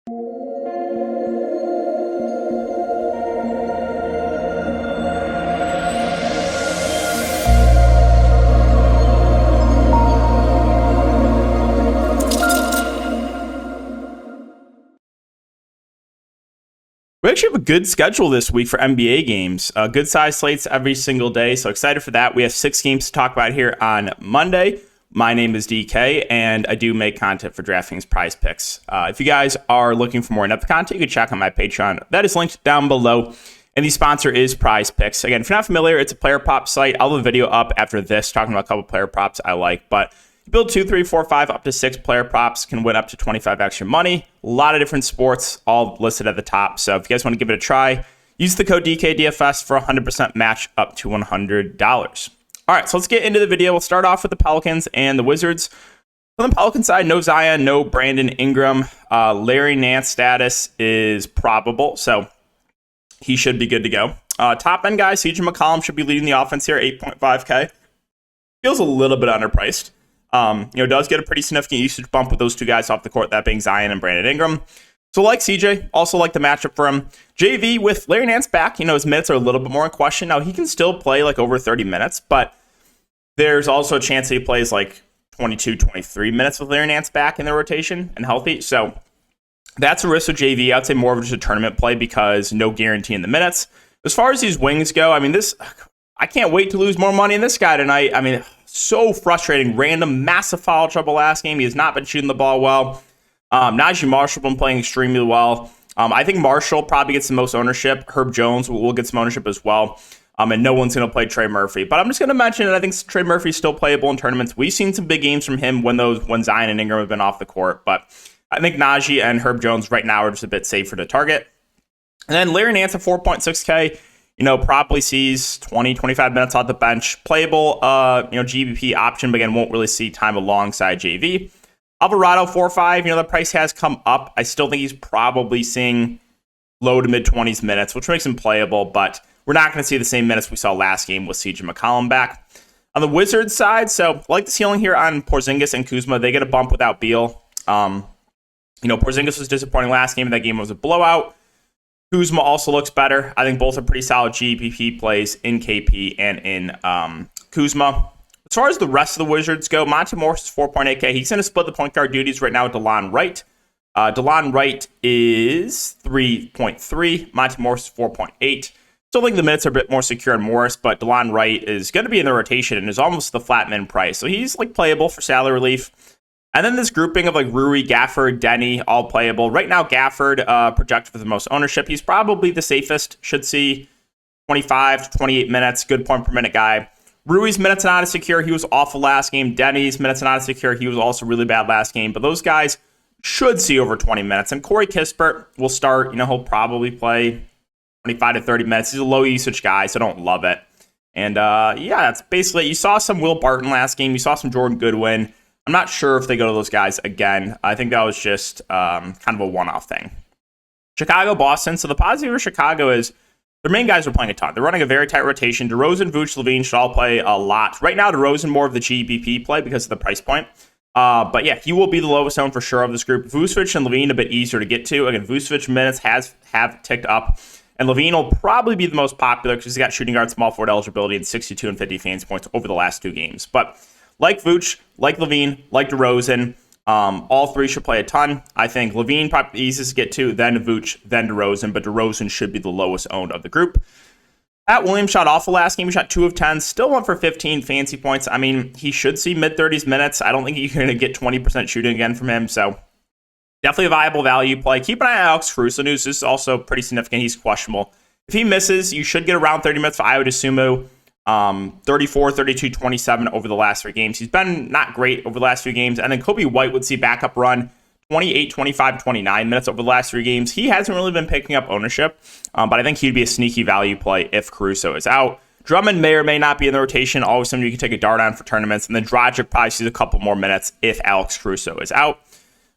We actually have a good schedule this week for NBA games. Good size slates every single day, so excited for that. We have 6 games to talk about here on Monday. My name is DK, and I do make content for Draftkings Prize Picks. If you guys are looking for more in-depth content, you can check out my Patreon. That is linked down below, and the sponsor is Prize Picks. Again, if you're not familiar, it's a player prop site. I'll have a video up after this talking about a couple player props I like, but you build 2, 3, 4, 5, up to 6 player props, can win up to 25 extra money. A lot of different sports, all listed at the top. So if you guys want to give it a try, use the code DKDFS for 100% match up to $100. All right, so let's get into the video. We'll start off with the Pelicans and the Wizards. On the Pelican side, no Zion, no Brandon Ingram. Larry Nance status is probable, so he should be good to go. Top end guy, CJ McCollum should be leading the offense here, 8.5K. Feels a little bit underpriced. Does get a pretty significant usage bump with those two guys off the court, that being Zion and Brandon Ingram. So like CJ, also like the matchup for him. JV with Larry Nance back, his minutes are a little bit more in question. Now, he can still play like over 30 minutes, but there's also a chance that he plays like 22, 23 minutes with Larry Nance back in the rotation and healthy. So that's a risk with JV. I'd say more of just a tournament play because no guarantee in the minutes. As far as these wings go, I can't wait to lose more money in this guy tonight. So frustrating. Random, massive foul trouble last game. He has not been shooting the ball well. Najee Marshall been playing extremely well. I think Marshall probably gets the most ownership. Herb Jones will get some ownership as well. And no one's going to play Trey Murphy. But I'm just going to mention that I think Trey Murphy is still playable in tournaments. We've seen some big games from him when Zion and Ingram have been off the court. But I think Najee and Herb Jones right now are just a bit safer to target. And then Larry Nance at 4.6K. Probably sees 20, 25 minutes off the bench. Playable, GBP option, but again, won't really see time alongside JV. Alvarado, 4-5. The price has come up. I still think he's probably seeing low to mid-20s minutes, which makes him playable, but we're not going to see the same minutes we saw last game with CJ McCollum back. On the Wizards side, so I like the ceiling here on Porzingis and Kuzma. They get a bump without Beal. Porzingis was disappointing last game, and that game was a blowout. Kuzma also looks better. I think both are pretty solid GPP plays in KP and in Kuzma. As far as the rest of the Wizards go, Monte Morris is 4.8K. He's going to split the point guard duties right now with DeLon Wright. DeLon Wright is 3.3. Monte Morris is 4.8. Still think the minutes are a bit more secure on Morris, but DeLon Wright is going to be in the rotation and is almost the flat min price. So he's playable for salary relief. And then this grouping of Rui, Gafford, Denny, all playable. Right now, Gafford projected for the most ownership. He's probably the safest. Should see 25 to 28 minutes. Good point per minute guy. Rui's minutes not as secure. He was awful last game. Denny's minutes not as secure. He was also really bad last game. But those guys should see over 20 minutes. And Corey Kispert will start. He'll probably play 25 to 30 minutes. He's a low usage guy, so don't love it. And that's basically it. You saw some Will Barton last game. You saw some Jordan Goodwin. I'm not sure if they go to those guys again. I think that was just kind of a one-off thing. Chicago, Boston. So the positive for Chicago is their main guys are playing a ton. They're running a very tight rotation. DeRozan, Vooch, LaVine should all play a lot. Right now, DeRozan more of the GBP play because of the price point. But yeah, he will be the lowest owned for sure of this group. Vucevic and LaVine a bit easier to get to. Again, Vucevic minutes have ticked up. And LaVine will probably be the most popular because he's got shooting guard small forward eligibility in 62 and 50 fantasy points over the last 2 games. But like Vooch, like LaVine, like DeRozan, all three should play a ton. I think LaVine probably the easiest to get to, then Vooch, then DeRozan, but DeRozan should be the lowest owned of the group. Pat Williams shot awful last game. He shot 2 of 10, still went for 15 fancy points. He should see mid-30s minutes. I don't think you're going to get 20% shooting again from him, so definitely a viable value play. Keep an eye on Alex Caruso news. This is also pretty significant. He's questionable. If he misses, you should get around 30 minutes for Ayo Dosunmu. 34, 32, 27 over the last 3 games. He's been not great over the last few games. And then Kobe White would see backup run 28, 25, 29 minutes over the last 3 games. He hasn't really been picking up ownership, but I think he'd be a sneaky value play if Caruso is out. Drummond may or may not be in the rotation. Always somebody you can take a dart on for tournaments. And then Dragic probably sees a couple more minutes if Alex Caruso is out.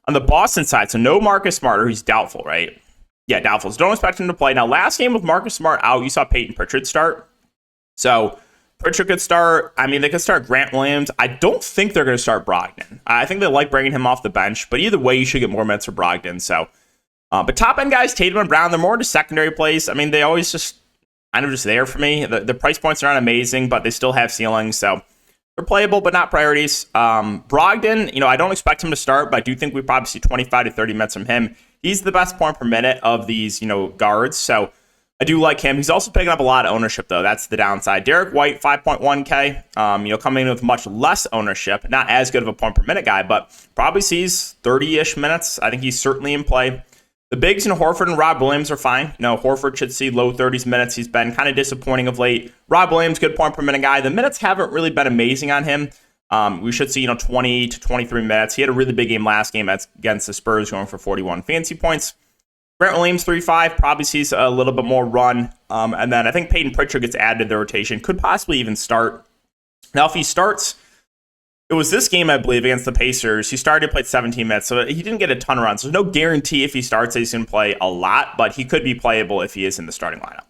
On the Boston side, so no Marcus Smart, or he's doubtful, right? Yeah, doubtful. So don't expect him to play. Now, last game with Marcus Smart out, you saw Peyton Pritchard start. So Pritchard could start. They could start Grant Williams. I don't think they're going to start Brogdon. I think they like bringing him off the bench, but either way, you should get more minutes for Brogdon. So But top end guys, Tatum and Brown, they're more into secondary plays. I mean, they always just kind of just there for me. The price points are not amazing, but they still have ceilings. So they're playable, but not priorities. Brogdon, I don't expect him to start, but I do think we probably see 25 to 30 minutes from him. He's the best point per minute of these, guards. So I do like him. He's also picking up a lot of ownership, though. That's the downside. Derek White, 5.1K. Coming in with much less ownership. Not as good of a point per minute guy, but probably sees 30-ish minutes. I think he's certainly in play. The bigs in Horford and Rob Williams are fine. Horford should see low 30s minutes. He's been kind of disappointing of late. Rob Williams, good point per minute guy. The minutes haven't really been amazing on him. We should see, 20 to 23 minutes. He had a really big game last game against the Spurs, going for 41 fantasy points. Grant Williams, 3.5, probably sees a little bit more run. And then I think Peyton Pritchard gets added to the rotation. Could possibly even start. Now, if he starts, it was this game, I believe, against the Pacers. He started, played 17 minutes, so he didn't get a ton of runs. There's no guarantee if he starts that he's going to play a lot, but he could be playable if he is in the starting lineup.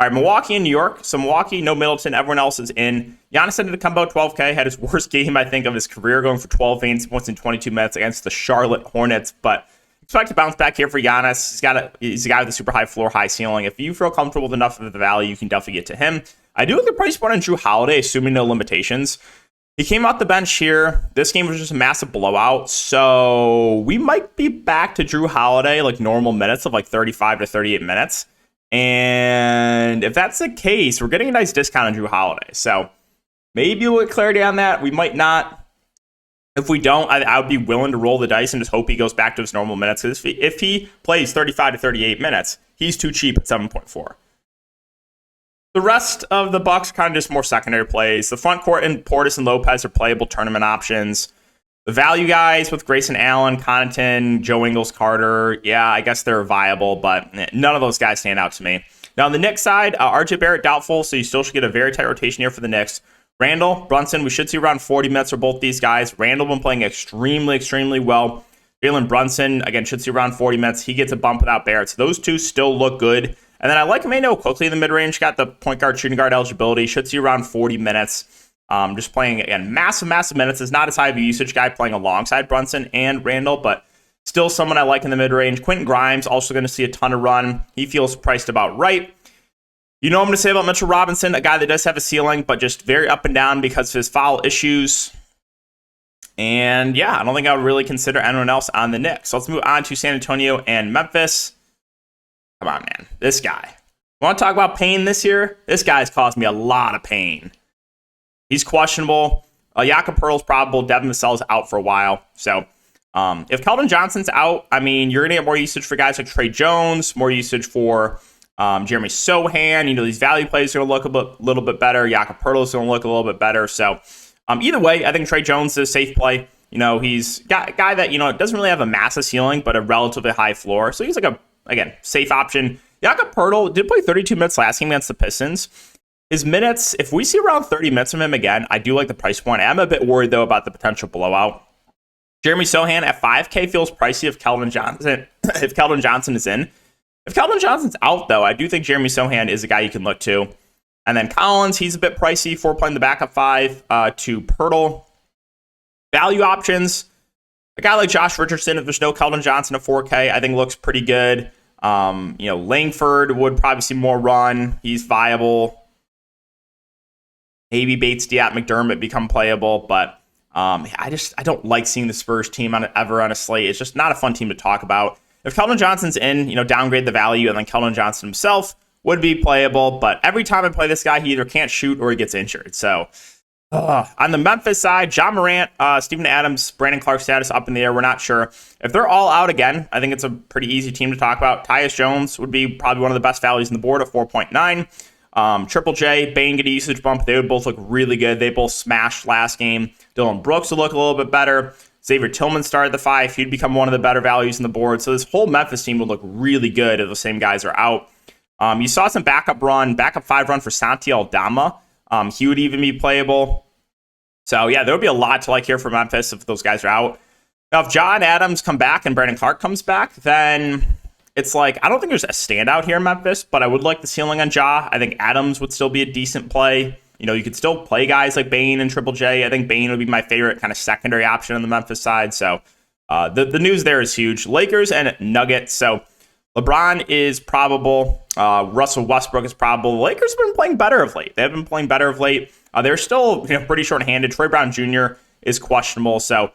All right, Milwaukee and New York. So Milwaukee, no Middleton. Everyone else is in. Giannis ended to come out 12K. Had his worst game, I think, of his career, going for 12 fantasy points in 22 minutes against the Charlotte Hornets. But expect to bounce back here for Giannis. He's a guy with a super high floor, high ceiling. If you feel comfortable with enough of the value, you can definitely get to him. I do like the price point on Drew Holiday, assuming no limitations. He came off the bench here. This game was just a massive blowout. So we might be back to Drew Holiday, like normal minutes of like 35 to 38 minutes. And if that's the case, we're getting a nice discount on Drew Holiday. So maybe we'll get clarity on that. We might not. If we don't, I would be willing to roll the dice and just hope he goes back to his normal minutes. Because if he plays 35 to 38 minutes, he's too cheap at 7.4. The rest of the Bucks kind of just more secondary plays. The front court and Portis and Lopez are playable tournament options. The value guys with Grayson Allen, Connaughton, Joe Ingles, Carter, yeah, I guess they're viable, but none of those guys stand out to me. Now on the Knicks side, RJ Barrett doubtful, so you still should get a very tight rotation here for the Knicks. Randall, Brunson, we should see around 40 minutes for both these guys. Randall been playing extremely, extremely well. Jalen Brunson, again, should see around 40 minutes. He gets a bump without Barrett, so those two still look good. And then I like Emmanuel quickly in the mid-range. Got the point guard, shooting guard eligibility. Should see around 40 minutes. Just playing, again, massive minutes. Is not as high of a usage guy playing alongside Brunson and Randall, but still someone I like in the mid-range. Quentin Grimes, also going to see a ton of run. He feels priced about right. I'm going to say about Mitchell Robinson, a guy that does have a ceiling, but just very up and down because of his foul issues. And yeah, I don't think I would really consider anyone else on the Knicks. So let's move on to San Antonio and Memphis. Come on, man. This guy. Want to talk about pain this year? This guy's caused me a lot of pain. He's questionable. Jakob Poeltl's probable. Devin Vassell's out for a while. So if Keldon Johnson's out, I mean, you're going to get more usage for guys like Trey Jones, more usage for Jeremy Sohan. These value plays are going to look a little bit better. Jakob Poeltl's going to look a little bit better. So either way, I think Trey Jones is a safe play. He's got a guy that, doesn't really have a massive ceiling, but a relatively high floor. So he's like again, safe option. Jakob Poeltl did play 32 minutes last game against the Pistons. His minutes, if we see around 30 minutes from him again, I do like the price point. I'm a bit worried, though, about the potential blowout. Jeremy Sohan at 5K feels pricey if Keldon Johnson is in. If Keldon Johnson's out, though, I do think Jeremy Sohan is a guy you can look to. And then Collins, he's a bit pricey for playing the backup 5 to Poeltl. Value options. A guy like Josh Richardson, if there's no Keldon Johnson at 4K, I think looks pretty good. Langford would probably see more run. He's viable. Maybe Bates, Diop, McDermott become playable, but I don't like seeing the Spurs team ever on a slate. It's just not a fun team to talk about. If Keldon Johnson's in, downgrade the value, and then Keldon Johnson himself would be playable. But every time I play this guy, he either can't shoot or he gets injured. So on the Memphis side, John Morant, Steven Adams, Brandon Clark status up in the air. We're not sure. If they're all out again, I think it's a pretty easy team to talk about. Tyus Jones would be probably one of the best values on the board at 4.9. Triple J, Bane get a usage bump. They would both look really good. They both smashed last game. Dylan Brooks would look a little bit better. Xavier Tillman started the 5. He'd become one of the better values on the board. So this whole Memphis team would look really good if the same guys are out. You saw some backup 5 run for Santi Aldama. He would even be playable. So, yeah, there would be a lot to like here for Memphis if those guys are out. Now, if John Adams come back and Brandon Clark comes back, then it's like, I don't think there's a standout here in Memphis, but I would like the ceiling on Ja. I think Adams would still be a decent play. You could still play guys like Bane and Triple J. I think Bane would be my favorite kind of secondary option on the Memphis side. So, the news there is huge. Lakers and Nuggets. So, LeBron is probable. Russell Westbrook is probable. The Lakers have been playing better of late. They've been playing better of late. They're still pretty short-handed. Troy Brown Jr. is questionable, so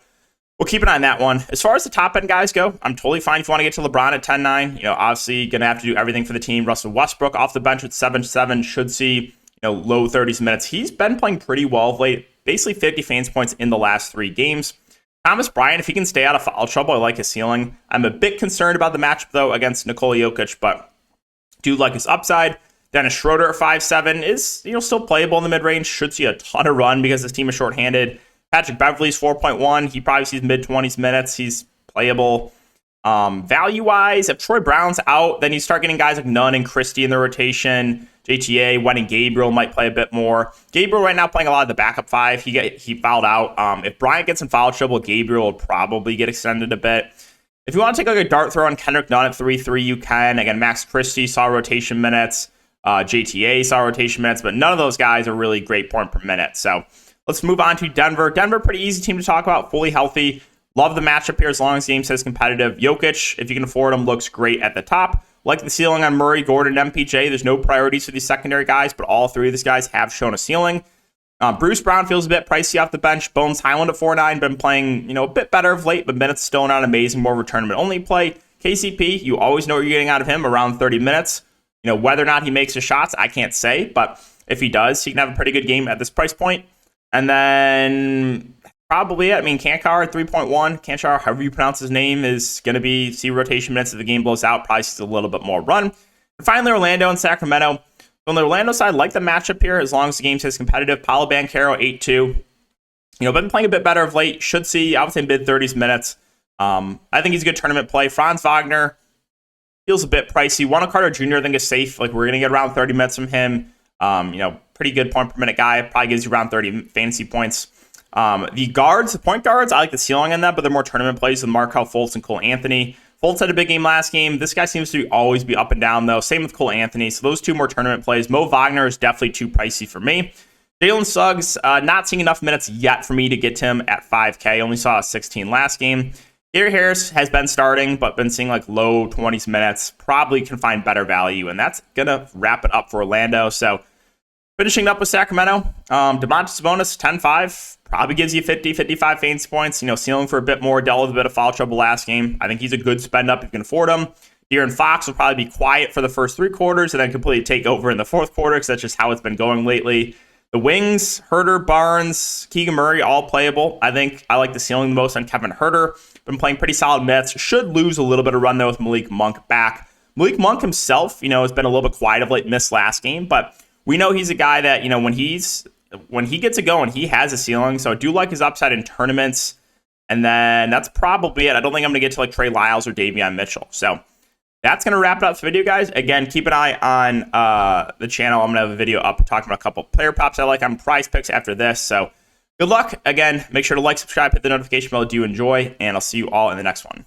we'll keep an eye on that one. As far as the top-end guys go, I'm totally fine if you want to get to LeBron at 10-9. Obviously going to have to do everything for the team. Russell Westbrook off the bench at 7-7 should see low 30s minutes. He's been playing pretty well of late, basically 50 fantasy points in the last 3 games. Thomas Bryant, if he can stay out of foul trouble, I like his ceiling. I'm a bit concerned about the matchup, though, against Nikola Jokic, but do like his upside. Dennis Schroeder at 5-7 is still playable in the mid-range. Should see a ton of run because his team is shorthanded. Patrick Beverley's 4.1. He probably sees mid-20s minutes. He's playable. Value-wise, if Troy Brown's out, then you start getting guys like Nunn and Christie in the rotation. JTA, Wendy Gabriel might play a bit more. Gabriel right now playing a lot of the backup 5. He fouled out. If Bryant gets in foul trouble, Gabriel will probably get extended a bit. If you want to take like a dart throw on Kendrick Nunn at 3-3, you can. Again, Max Christie saw rotation minutes. JTA saw rotation minutes, but none of those guys are really great point per minute. So let's move on to Denver. Denver, pretty easy team to talk about, fully healthy. Love the matchup here as long as the game says competitive. Jokic, if you can afford him, looks great at the top. Like the ceiling on Murray, Gordon, and MPJ. There's no priorities for these secondary guys, but all 3 of these guys have shown a ceiling. Bruce Brown feels a bit pricey off the bench. Bones Highland at 4-9, been playing a bit better of late, but minutes still not amazing. More of a tournament-only play. KCP, you always know what you're getting out of him, around 30 minutes. Whether or not he makes his shots, I can't say, but if he does, he can have a pretty good game at this price point. And then probably it. Kankar at 3.1. Kanchar, however you pronounce his name, is going to see rotation minutes if the game blows out. Probably sees a little bit more run. And finally, Orlando and Sacramento. On the Orlando side, like the matchup here as long as the game stays competitive. Paolo Banchero, 8-2. Been playing a bit better of late. Should see, I would say, mid-30s minutes. I think he's a good tournament play. Franz Wagner feels a bit pricey. Wendell Carter Jr. I think is safe. We're going to get around 30 minutes from him. Pretty good point per minute guy. Probably gives you around 30 fantasy points. The point guards, I like the ceiling on that, but they're more tournament plays with Markelle Fultz and Cole Anthony. Fultz had a big game last game. This guy seems to always be up and down, though. Same with Cole Anthony. So those 2 more tournament plays. Mo Wagner is definitely too pricey for me. Jalen Suggs, not seeing enough minutes yet for me to get him at 5K. Only saw a 16 last game. Gary Harris has been starting, but been seeing low 20s minutes. Probably can find better value, and that's going to wrap it up for Orlando. So finishing up with Sacramento, Domantas Sabonis, 10-5. Probably gives you 50, 55 fantasy points. Ceiling for a bit more. Dealt with a bit of foul trouble last game. I think he's a good spend up if you can afford him. De'Aaron Fox will probably be quiet for the first 3 quarters and then completely take over in the 4th quarter because that's just how it's been going lately. The wings, Herter, Barnes, Keegan Murray, all playable. I think I like the ceiling the most on Kevin Herter. Been playing pretty solid minutes. Should lose a little bit of run, though, with Malik Monk back. Malik Monk himself, has been a little bit quiet of late, missed last game, but we know he's a guy that, when he gets it going, he has a ceiling. So I do like his upside in tournaments. And then that's probably it. I don't think I'm going to get to Trey Lyles or Davion Mitchell. So that's going to wrap it up for the video, guys. Again, keep an eye on the channel. I'm going to have a video up talking about a couple player props I like on Prize Picks after this. So good luck. Again, make sure to like, subscribe, hit the notification bell if you enjoy, and I'll see you all in the next one.